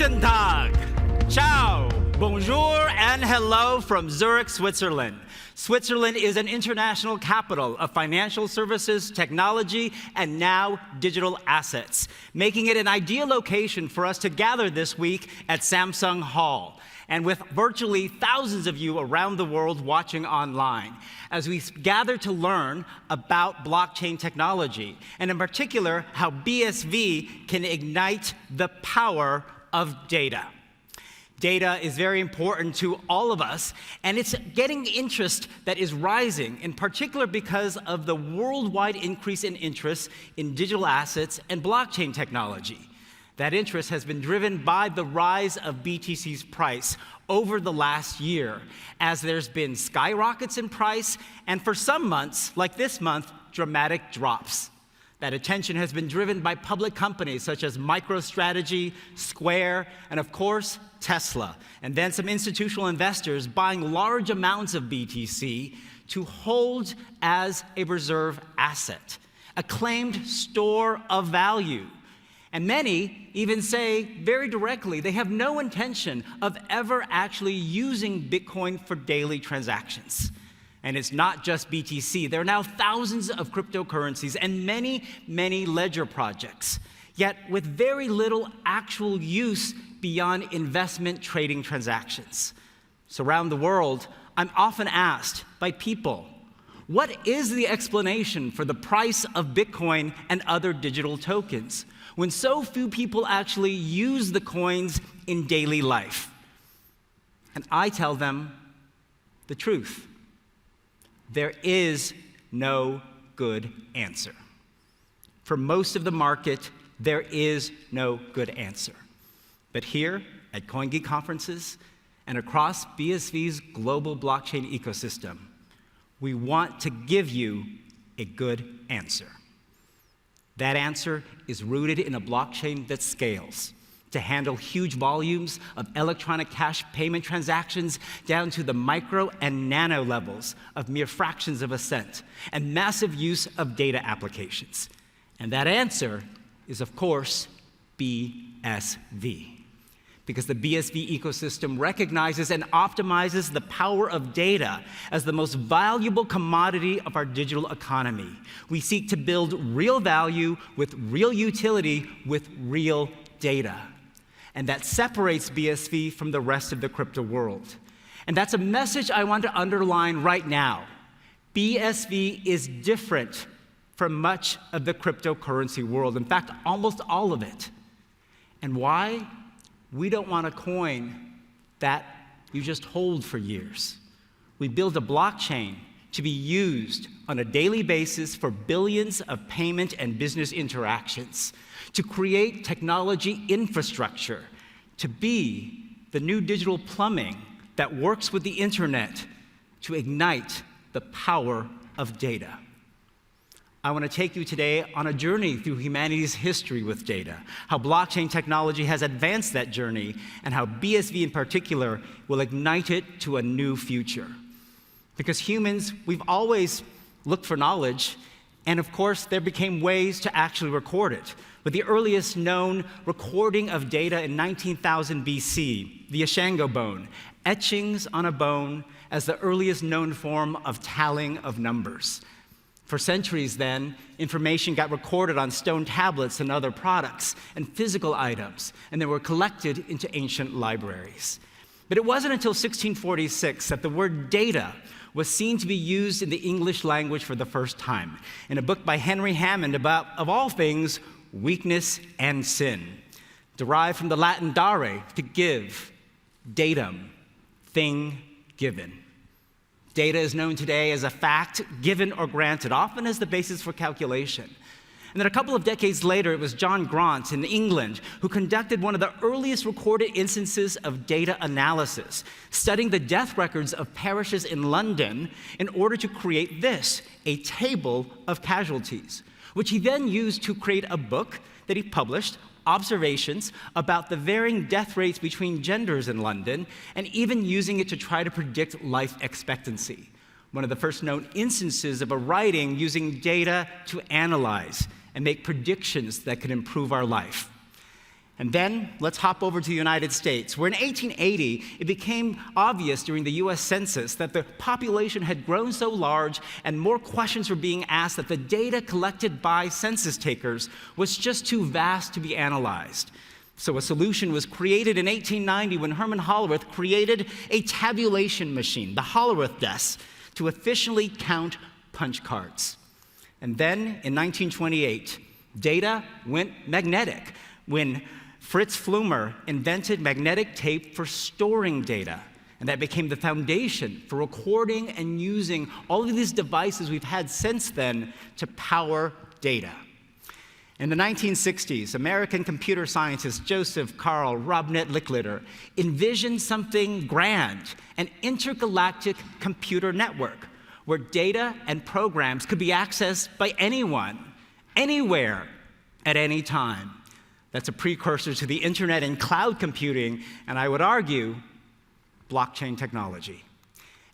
Guten Tag, ciao, bonjour, and hello from Zurich, Switzerland. Switzerland is an international capital of financial services, technology, and now digital assets, making it an ideal location for us to gather this week at Samsung Hall, and with virtually thousands of you around the world watching online, as we gather to learn about blockchain technology, and in particular, how BSV can ignite the power of data. Data is very important to all of us, and it's getting interest that is rising, in particular because of the worldwide increase in interest in digital assets and blockchain technology. That interest has been driven by the rise of BTC's price over the last year, as there's been skyrockets in price, and for some months, like this month, dramatic drops. That attention has been driven by public companies such as MicroStrategy, Square, and of course, Tesla, and then some institutional investors buying large amounts of BTC to hold as a reserve asset, a claimed store of value. And many even say very directly they have no intention of ever actually using Bitcoin for daily transactions. And it's not just BTC. There are now thousands of cryptocurrencies and many, many ledger projects, yet with very little actual use beyond investment trading transactions. So around the world, I'm often asked by people, what is the explanation for the price of Bitcoin and other digital tokens when so few people actually use the coins in daily life? And I tell them the truth. There is no good answer. For most of the market, there is no good answer. But here at CoinGeek conferences and across BSV's global blockchain ecosystem, we want to give you a good answer. That answer is rooted in a blockchain that scales to handle huge volumes of electronic cash payment transactions down to the micro and nano levels of mere fractions of a cent, and massive use of data applications. And that answer is, of course, BSV. Because the BSV ecosystem recognizes and optimizes the power of data as the most valuable commodity of our digital economy. We seek to build real value with real utility with real data. And that separates BSV from the rest of the crypto world. And that's a message I want to underline right now. BSV is different from much of the cryptocurrency world. In fact, almost all of it. And why? We don't want a coin that you just hold for years. We build a blockchain to be used on a daily basis for billions of payment and business interactions, to create technology infrastructure, to be the new digital plumbing that works with the internet to ignite the power of data. I want to take you today on a journey through humanity's history with data, how blockchain technology has advanced that journey, and how BSV in particular will ignite it to a new future. Because humans, we've always looked for knowledge, and of course, there became ways to actually record it. With the earliest known recording of data in 19,000 BC, the Ashango bone, etchings on a bone as the earliest known form of tallying of numbers. For centuries then, information got recorded on stone tablets and other products and physical items, and they were collected into ancient libraries. But it wasn't until 1646 that the word data was seen to be used in the English language for the first time, in a book by Henry Hammond about, of all things, weakness and sin, derived from the Latin dare, to give, datum, thing given. Data is known today as a fact given or granted, often as the basis for calculation. And then a couple of decades later, it was John Grant in England who conducted one of the earliest recorded instances of data analysis, studying the death records of parishes in London in order to create this, a table of casualties, which he then used to create a book that he published, observations about the varying death rates between genders in London, and even using it to try to predict life expectancy. One of the first known instances of a writing using data to analyze and make predictions that could improve our life. And then let's hop over to the United States, where in 1880, it became obvious during the US Census that the population had grown so large and more questions were being asked that the data collected by census takers was just too vast to be analyzed. So a solution was created in 1890 when Herman Hollerith created a tabulation machine, the Hollerith desk, to efficiently count punch cards. And then in 1928, data went magnetic when Fritz Flumer invented magnetic tape for storing data. And that became the foundation for recording and using all of these devices we've had since then to power data. In the 1960s, American computer scientist Joseph Carl Robert Licklider envisioned something grand, an intergalactic computer network where data and programs could be accessed by anyone, anywhere, at any time. That's a precursor to the internet and cloud computing, and I would argue, blockchain technology.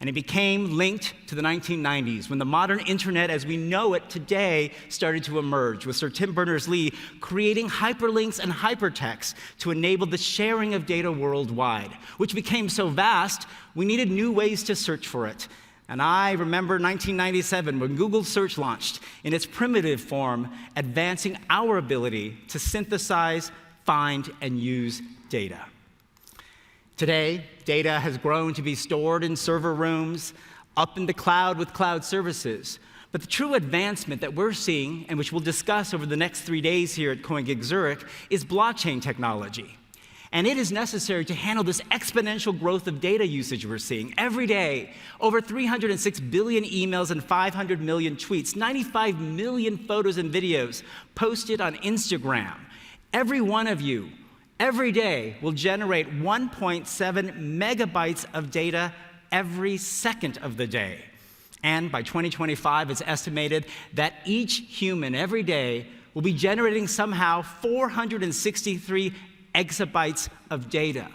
And it became linked to the 1990s, when the modern internet as we know it today started to emerge, with Sir Tim Berners-Lee creating hyperlinks and hypertext to enable the sharing of data worldwide, which became so vast, we needed new ways to search for it. And I remember 1997 when Google Search launched in its primitive form, advancing our ability to synthesize, find, and use data. Today, data has grown to be stored in server rooms, up in the cloud with cloud services. But the true advancement that we're seeing, and which we'll discuss over the next 3 days here at CoinGig Zurich, is blockchain technology. And it is necessary to handle this exponential growth of data usage we're seeing every day. Over 306 billion emails and 500 million tweets, 95 million photos and videos posted on Instagram. Every one of you, every day, will generate 1.7 megabytes of data every second of the day. And by 2025, it's estimated that each human every day will be generating somehow 463 exabytes of data.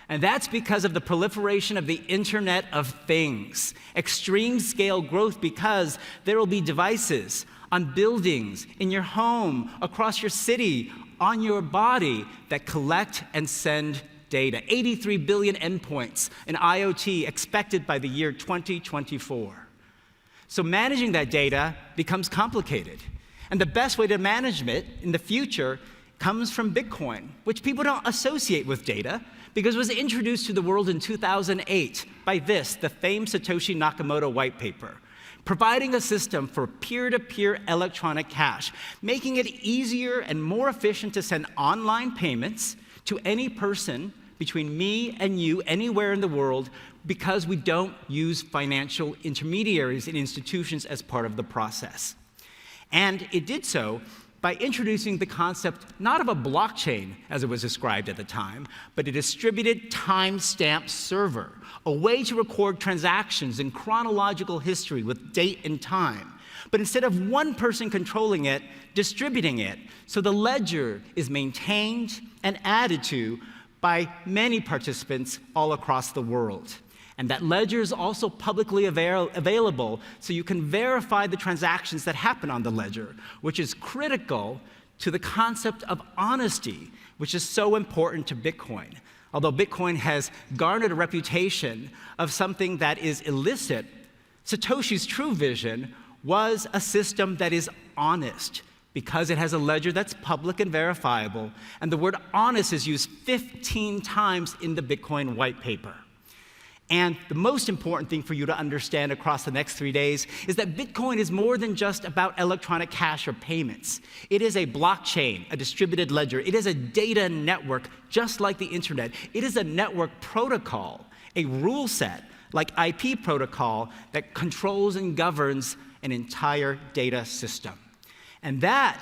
And that's because of the proliferation of the Internet of Things. Extreme scale growth because there will be devices on buildings, in your home, across your city, on your body that collect and send data. 83 billion endpoints in IoT expected by the year 2024. So managing that data becomes complicated. And the best way to manage it in the future comes from Bitcoin, which people don't associate with data because it was introduced to the world in 2008 by the famed Satoshi Nakamoto white paper, providing a system for peer-to-peer electronic cash, making it easier and more efficient to send online payments to any person between me and you anywhere in the world because we don't use financial intermediaries and institutions as part of the process. And it did so by introducing the concept not of a blockchain, as it was described at the time, but a distributed timestamp server, a way to record transactions in chronological history with date and time. But instead of one person controlling it, distributing it, so the ledger is maintained and added to by many participants all across the world. And that ledger is also publicly available, so you can verify the transactions that happen on the ledger, which is critical to the concept of honesty, which is so important to Bitcoin. Although Bitcoin has garnered a reputation of something that is illicit, Satoshi's true vision was a system that is honest, because it has a ledger that's public and verifiable, and the word honest is used 15 times in the Bitcoin white paper. And the most important thing for you to understand across the next 3 days is that Bitcoin is more than just about electronic cash or payments. It is a blockchain, a distributed ledger. It is a data network, just like the internet. It is a network protocol, a rule set, like IP protocol, that controls and governs an entire data system. And that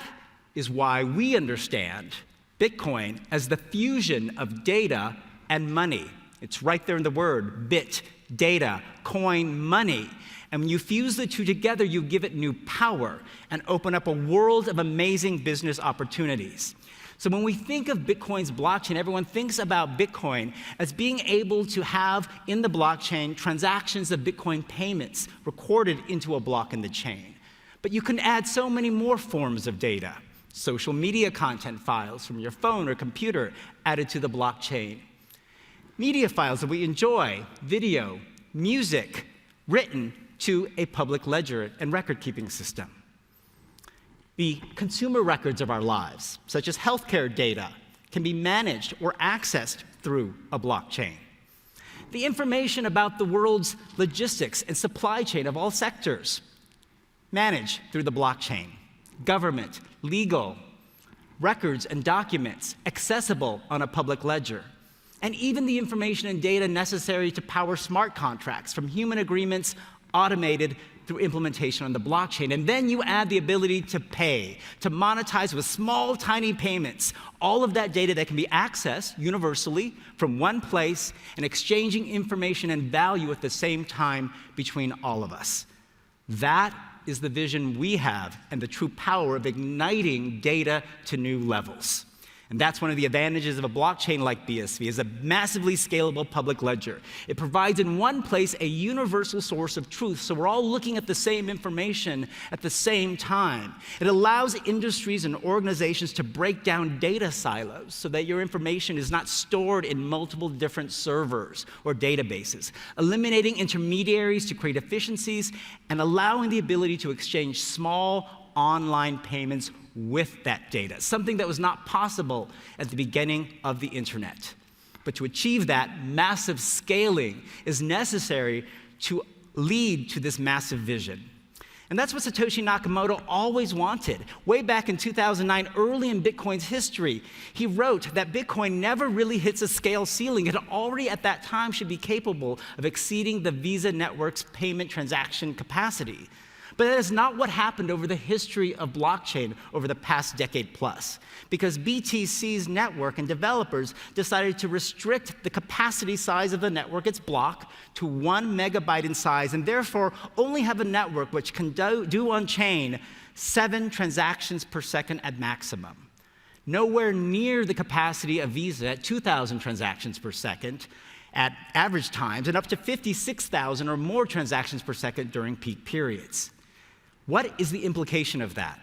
is why we understand Bitcoin as the fusion of data and money. It's right there in the word, bit, data, coin, money. And when you fuse the two together, you give it new power and open up a world of amazing business opportunities. So when we think of Bitcoin's blockchain, everyone thinks about Bitcoin as being able to have in the blockchain transactions of Bitcoin payments recorded into a block in the chain. But you can add so many more forms of data. social media content files from your phone or computer added to the blockchain, media files that we enjoy, video, music, written to a public ledger and record-keeping system. The consumer records of our lives, such as healthcare data, can be managed or accessed through a blockchain. The information about the world's logistics and supply chain of all sectors, managed through the blockchain. Government, legal, records and documents accessible on a public ledger. And even the information and data necessary to power smart contracts, from human agreements automated through implementation on the blockchain. And then you add the ability to pay, to monetize with small, tiny payments, all of that data that can be accessed universally from one place and exchanging information and value at the same time between all of us. That is the vision we have and the true power of igniting data to new levels. And that's one of the advantages of a blockchain like BSV, is a massively scalable public ledger. It provides in one place a universal source of truth, so we're all looking at the same information at the same time. It allows industries and organizations to break down data silos so that your information is not stored in multiple different servers or databases, eliminating intermediaries to create efficiencies and allowing the ability to exchange small online payments with that data, something that was not possible at the beginning of the internet. But to achieve that, massive scaling is necessary to lead to this massive vision. And that's what Satoshi Nakamoto always wanted. Way back in 2009, early in Bitcoin's history, he wrote that Bitcoin never really hits a scale ceiling. It already at that time should be capable of exceeding the Visa network's payment transaction capacity. But that is not what happened over the history of blockchain over the past decade plus, because BTC's network and developers decided to restrict the capacity size of the network, its block, to 1 megabyte in size, and therefore only have a network which can do on-chain 7 transactions per second at maximum. Nowhere near the capacity of Visa at 2,000 transactions per second at average times, and up to 56,000 or more transactions per second during peak periods. What is the implication of that?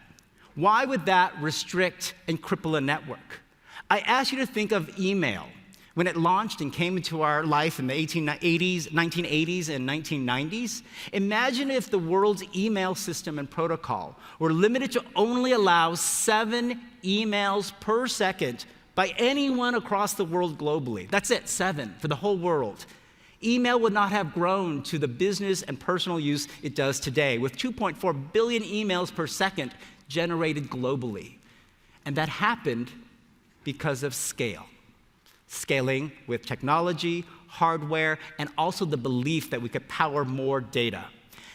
Why would that restrict and cripple a network? I ask you to think of email. When it launched and came into our life in the 1980s and 1990s, imagine if the world's email system and protocol were limited to only allow 7 emails per second by anyone across the world globally. That's it, 7 for the whole world. Email would not have grown to the business and personal use it does today, with 2.4 billion emails per second generated globally. And that happened because of scale. Scaling with technology, hardware, and also the belief that we could power more data.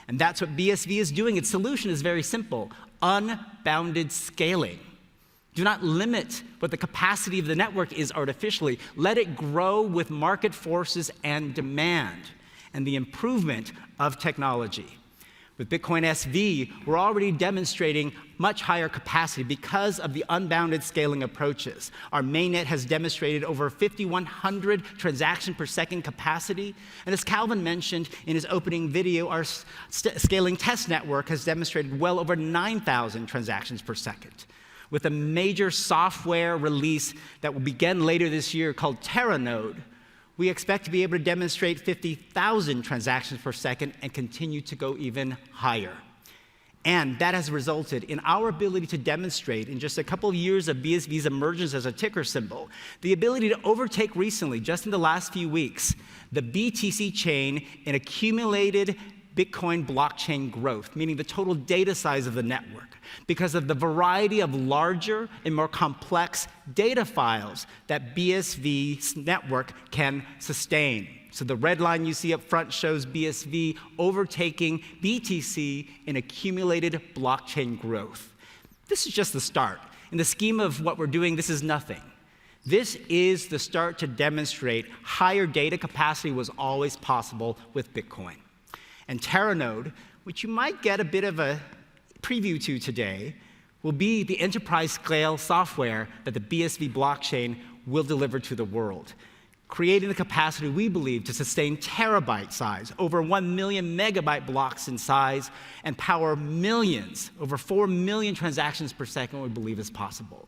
And that's what BSV is doing. Its solution is very simple: unbounded scaling. Do not limit what the capacity of the network is artificially. Let it grow with market forces and demand and the improvement of technology. With Bitcoin SV, we're already demonstrating much higher capacity because of the unbounded scaling approaches. Our mainnet has demonstrated over 5,100 transactions per second capacity. And as Calvin mentioned in his opening video, our scaling test network has demonstrated well over 9,000 transactions per second. With a major software release that will begin later this year called Terranode, we expect to be able to demonstrate 50,000 transactions per second and continue to go even higher. And that has resulted in our ability to demonstrate, in just a couple of years of BSV's emergence as a ticker symbol, the ability to overtake recently, just in the last few weeks, the BTC chain in accumulated Bitcoin blockchain growth, meaning the total data size of the network, because of the variety of larger and more complex data files that BSV's network can sustain. So the red line you see up front shows BSV overtaking BTC in accumulated blockchain growth. This is just the start. In the scheme of what we're doing, this is nothing. This is the start to demonstrate higher data capacity was always possible with Bitcoin. And Terranode, which you might get a bit of a preview to today, will be the enterprise scale software that the BSV blockchain will deliver to the world. creating the capacity we believe to sustain terabyte size, over 1 million megabyte blocks in size, and power millions, over 4 million transactions per second we believe is possible.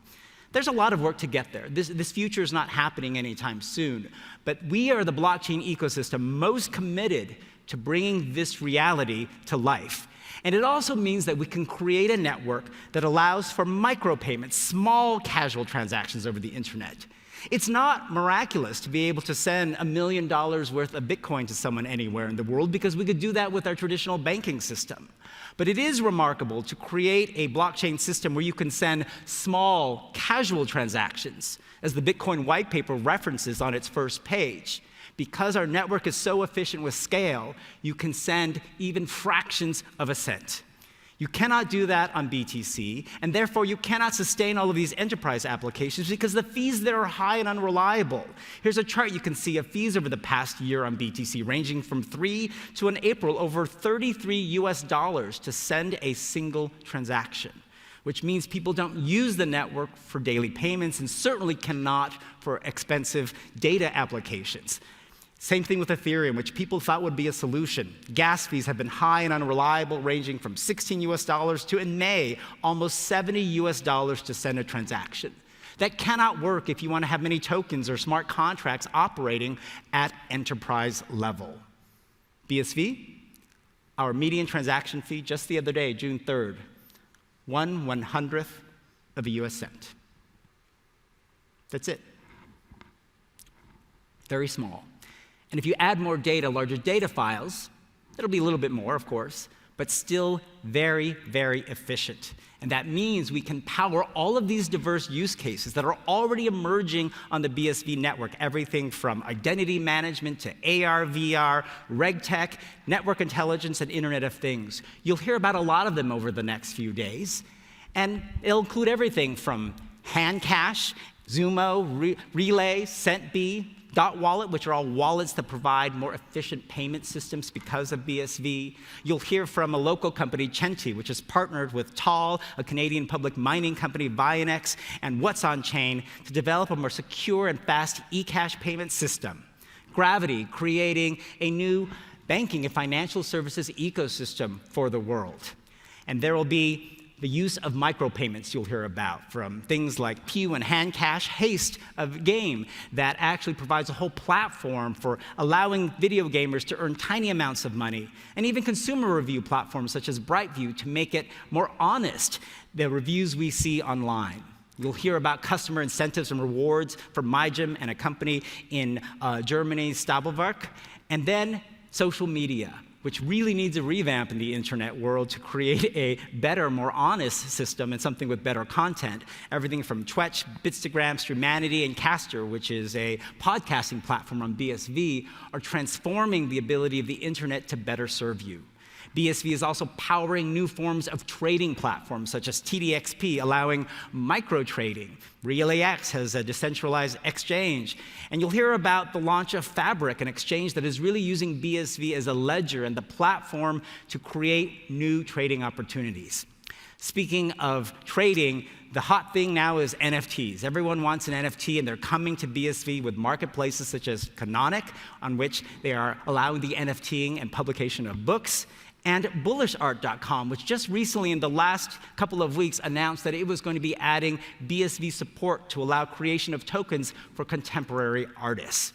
There's a lot of work to get there. This future is not happening anytime soon, but we are the blockchain ecosystem most committed to bringing this reality to life. And it also means that we can create a network that allows for micropayments, small casual transactions over the internet. It's not miraculous to be able to send $1 million worth of Bitcoin to someone anywhere in the world, because we could do that with our traditional banking system. But it is remarkable to create a blockchain system where you can send small, casual transactions, as the Bitcoin white paper references on its first page. Because our network is so efficient with scale, you can send even fractions of a cent. You cannot do that on BTC, and therefore you cannot sustain all of these enterprise applications because the fees there are high and unreliable. Here's a chart you can see of fees over the past year on BTC, ranging from 3 to, in April, over $33 to send a single transaction, which means people don't use the network for daily payments and certainly cannot for expensive data applications. Same thing with Ethereum, which people thought would be a solution. Gas fees have been high and unreliable, ranging from $16 to, in May, almost $70 to send a transaction. That cannot work if you want to have many tokens or smart contracts operating at enterprise level. BSV, our median transaction fee just the other day, June 3rd, 1/100th of a US cent. That's it. Very small. And if you add more data, larger data files, it'll be a little bit more, of course, but still very, very efficient. And that means we can power all of these diverse use cases that are already emerging on the BSV network, everything from identity management to AR, VR, RegTech, network intelligence, and Internet of Things. You'll hear about a lot of them over the next few days. And it'll include everything from Handcash, Zumo, Relay, CentB, Dot Wallet, which are all wallets that provide more efficient payment systems because of BSV. You'll hear from a local company, Chenti, which has partnered with Tal, a Canadian public mining company, Vionex, and What's On Chain to develop a more secure and fast eCash payment system. Gravity, creating a new banking and financial services ecosystem for the world. And there will be the use of micropayments you'll hear about, from things like Pew and Handcash, Haste, a game that actually provides a whole platform for allowing video gamers to earn tiny amounts of money, and even consumer review platforms such as Brightview to make it more honest, the reviews we see online. You'll hear about customer incentives and rewards from MyGym and a company in Germany, Stabelwerk, and then social media, which really needs a revamp in the internet world to create a better, more honest system and something with better content. Everything from Twitch, Bitstagram, Streamanity, and Caster, which is a podcasting platform on BSV, are transforming the ability of the internet to better serve you. BSV is also powering new forms of trading platforms, such as TDXP, allowing micro-trading. RealAX has a decentralized exchange. And you'll hear about the launch of Fabric, an exchange that is really using BSV as a ledger and the platform to create new trading opportunities. Speaking of trading, the hot thing now is NFTs. Everyone wants an NFT, and they're coming to BSV with marketplaces such as Canonic, on which they are allowing the NFTing and publication of books, and bullishart.com, which just recently in the last couple of weeks announced that it was going to be adding BSV support to allow creation of tokens for contemporary artists.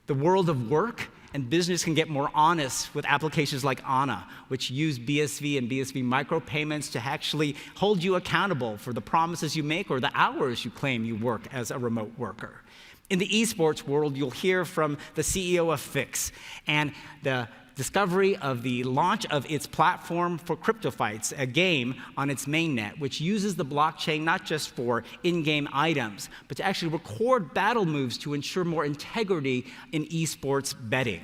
The world of work and business can get more honest with applications like Anna, which use BSV and BSV micropayments to actually hold you accountable for the promises you make or the hours you claim you work as a remote worker. In the esports world, you'll hear from the CEO of Fix and the discovery of the launch of its platform for CryptoFights, a game on its mainnet, which uses the blockchain not just for in-game items, but to actually record battle moves to ensure more integrity in esports betting.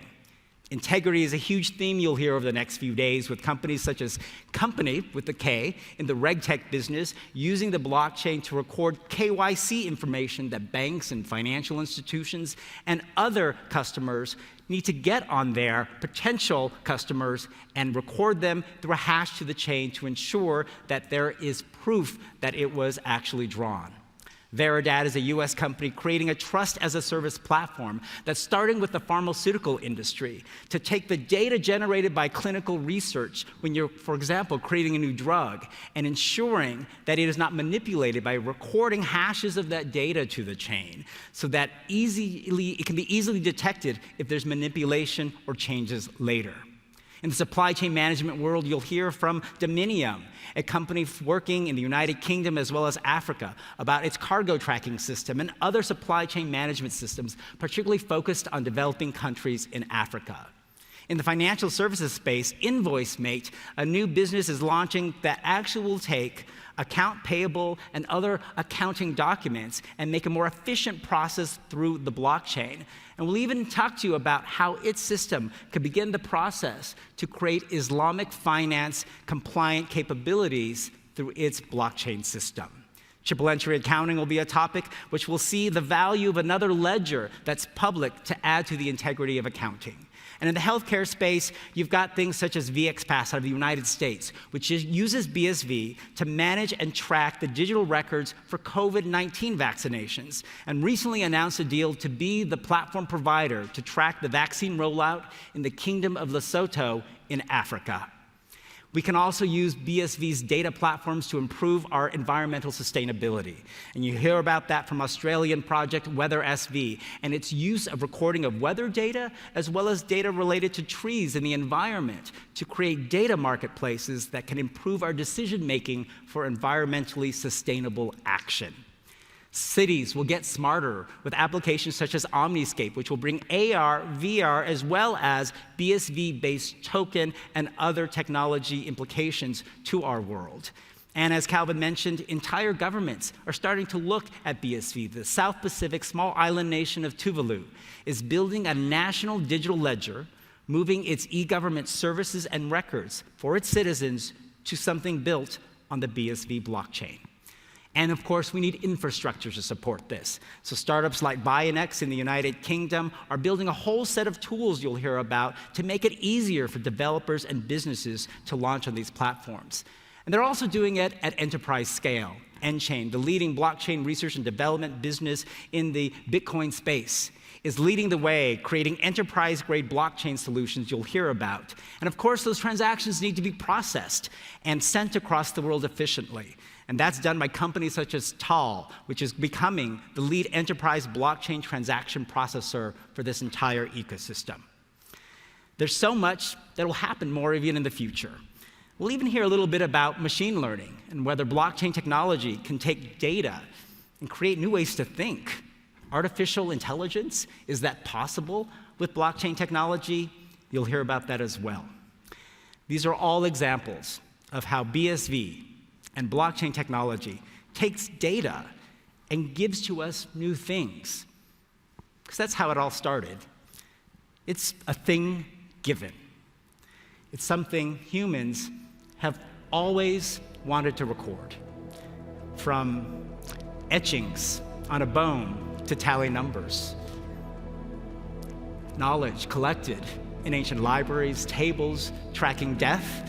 Integrity is a huge theme you'll hear over the next few days, with companies such as Company, with the K, in the RegTech business, using the blockchain to record KYC information that banks and financial institutions and other customers need to get on their potential customers and record them through a hash to the chain to ensure that there is proof that it was actually drawn. Veridad is a US company creating a trust-as-a-service platform that's starting with the pharmaceutical industry to take the data generated by clinical research when you're, for example, creating a new drug and ensuring that it is not manipulated by recording hashes of that data to the chain so that it can be easily detected if there's manipulation or changes later. In the supply chain management world, you'll hear from Dominium, a company working in the United Kingdom as well as Africa, about its cargo tracking system and other supply chain management systems, particularly focused on developing countries in Africa. In the financial services space, InvoiceMate, a new business is launching that actually will take account payable and other accounting documents and make a more efficient process through the blockchain. And we'll even talk to you about how its system could begin the process to create Islamic finance compliant capabilities through its blockchain system. Triple entry accounting will be a topic which will see the value of another ledger that's public to add to the integrity of accounting. And in the healthcare space, you've got things such as VXPass out of the United States, which uses BSV to manage and track the digital records for COVID-19 vaccinations, and recently announced a deal to be the platform provider to track the vaccine rollout in the Kingdom of Lesotho in Africa. We can also use BSV's data platforms to improve our environmental sustainability. And you hear about that from Australian project Weather SV and its use of recording of weather data as well as data related to trees and the environment to create data marketplaces that can improve our decision-making for environmentally sustainable action. Cities will get smarter with applications such as Omniscape, which will bring AR, VR, as well as BSV-based token and other technology implications to our world. And as Calvin mentioned, entire governments are starting to look at BSV. The South Pacific small island nation of Tuvalu is building a national digital ledger, moving its e-government services and records for its citizens to something built on the BSV blockchain. And of course, we need infrastructure to support this. So startups like Bionex in the United Kingdom are building a whole set of tools you'll hear about to make it easier for developers and businesses to launch on these platforms. And they're also doing it at enterprise scale. Nchain, the leading blockchain research and development business in the Bitcoin space, is leading the way, creating enterprise-grade blockchain solutions you'll hear about. And of course, those transactions need to be processed and sent across the world efficiently. And that's done by companies such as Tal, which is becoming the lead enterprise blockchain transaction processor for this entire ecosystem. There's so much that will happen more even in the future. We'll even hear a little bit about machine learning and whether blockchain technology can take data and create new ways to think. Artificial intelligence, is that possible with blockchain technology? You'll hear about that as well. These are all examples of how BSV and blockchain technology takes data and gives to us new things. Because that's how it all started. It's a thing given. It's something humans have always wanted to record. From etchings on a bone to tally numbers. Knowledge collected in ancient libraries, tables, tracking death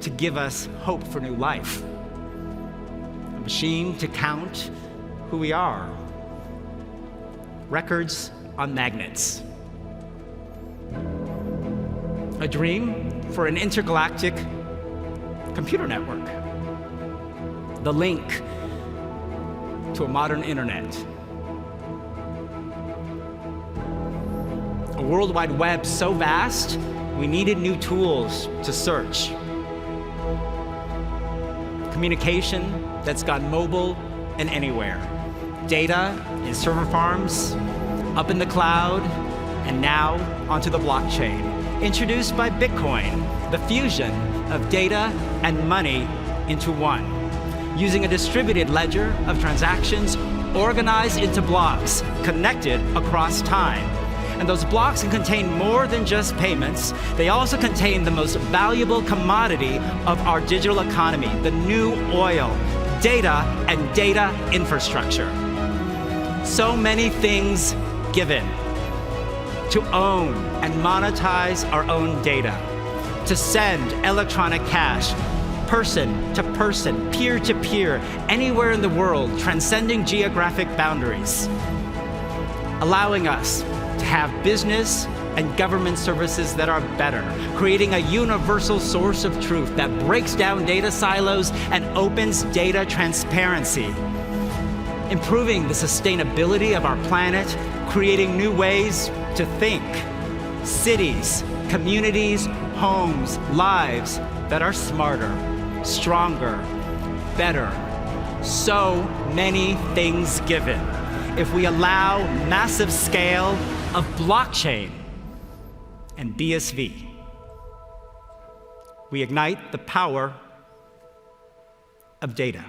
to give us hope for new life. A machine to count who we are. Records on magnets. A dream for an intergalactic computer network. The link to a modern internet. A World Wide Web so vast, we needed new tools to search. Communication that's gone mobile and anywhere. Data in server farms, up in the cloud, and now onto the blockchain. Introduced by Bitcoin, the fusion of data and money into one. Using a distributed ledger of transactions organized into blocks connected across time. And those blocks can contain more than just payments. They also contain the most valuable commodity of our digital economy, the new oil, data and data infrastructure. So many things given. To own and monetize our own data. To send electronic cash, person to person, peer to peer, anywhere in the world, transcending geographic boundaries, allowing us to have business and government services that are better, creating a universal source of truth that breaks down data silos and opens data transparency, improving the sustainability of our planet, creating new ways to think, cities, communities, homes, lives that are smarter, stronger, better. So many things given if we allow massive scale of blockchain and BSV. We ignite the power of data.